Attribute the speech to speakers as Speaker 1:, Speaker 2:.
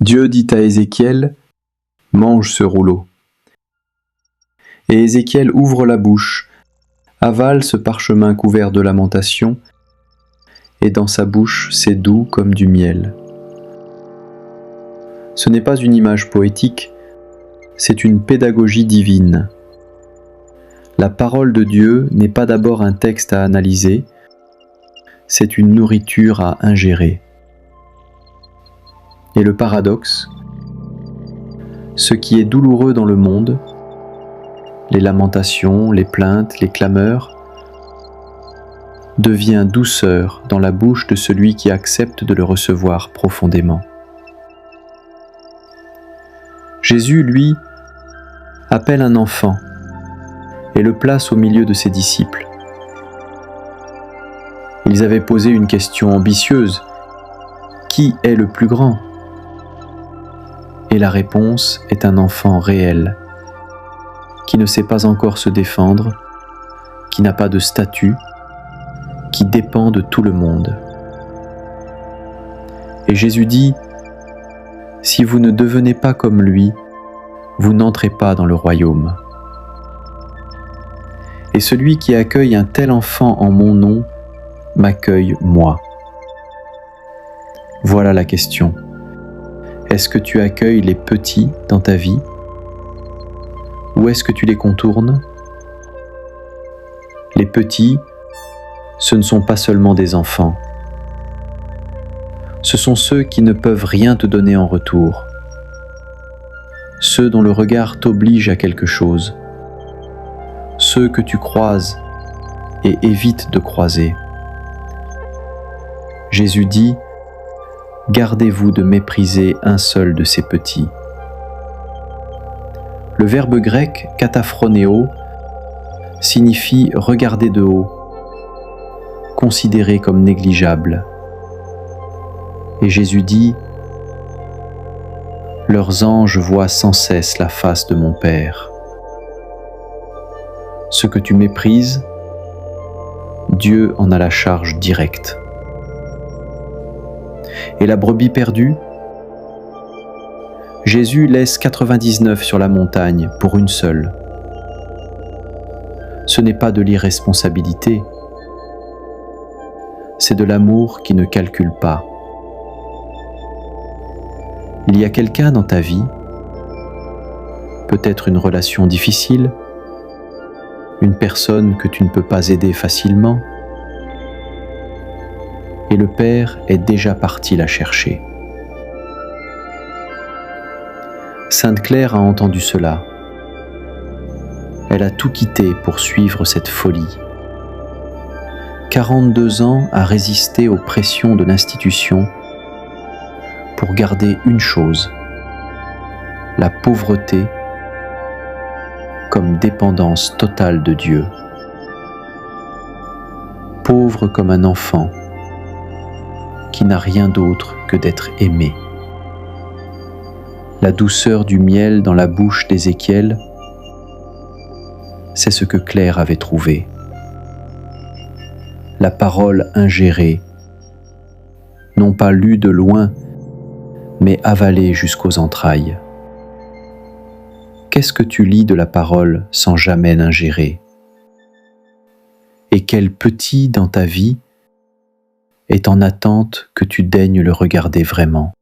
Speaker 1: Dieu dit à Ézéchiel, « Mange ce rouleau. » Et Ézéchiel ouvre la bouche, avale ce parchemin couvert de lamentations, et dans sa bouche c'est doux comme du miel. Ce n'est pas une image poétique, c'est une pédagogie divine. La parole de Dieu n'est pas d'abord un texte à analyser, c'est une nourriture à ingérer. Et le paradoxe, ce qui est douloureux dans le monde, les lamentations, les plaintes, les clameurs, devient douceur dans la bouche de celui qui accepte de le recevoir profondément. Jésus, lui, appelle un enfant et le place au milieu de ses disciples. Ils avaient posé une question ambitieuse. Qui est le plus grand ? Et la réponse est un enfant réel, qui ne sait pas encore se défendre, qui n'a pas de statut, qui dépend de tout le monde. Et Jésus dit, « Si vous ne devenez pas comme lui, vous n'entrez pas dans le royaume. » Et celui qui accueille un tel enfant en mon nom, m'accueille moi. Voilà la question. Est-ce que tu accueilles les petits dans ta vie ? Ou est-ce que tu les contournes ? Les petits, ce ne sont pas seulement des enfants. Ce sont ceux qui ne peuvent rien te donner en retour. Ceux dont le regard t'oblige à quelque chose. Ceux que tu croises et évites de croiser. Jésus dit, « Gardez-vous de mépriser un seul de ces petits. » Le verbe grec « kataphronéo » signifie « regarder de haut », considéré comme négligeable. Et Jésus dit, « Leurs anges voient sans cesse la face de mon Père. » Ce que tu méprises, Dieu en a la charge directe. Et la brebis perdue ? Jésus laisse 99 sur la montagne pour une seule. Ce n'est pas de l'irresponsabilité, c'est de l'amour qui ne calcule pas. Il y a quelqu'un dans ta vie, peut-être une relation difficile, une personne que tu ne peux pas aider facilement, et le Père est déjà parti la chercher. Sainte Claire a entendu cela. Elle a tout quitté pour suivre cette folie. 42 ans à résister aux pressions de l'institution pour garder une chose, la pauvreté comme dépendance totale de Dieu. Pauvre comme un enfant qui n'a rien d'autre que d'être aimé. La douceur du miel dans la bouche d'Ézéchiel, c'est ce que Claire avait trouvé. La parole ingérée, non pas lue de loin, mais avalée jusqu'aux entrailles. Qu'est-ce que tu lis de la parole sans jamais l'ingérer ? Et quel petit dans ta vie est en attente que tu daignes le regarder vraiment ?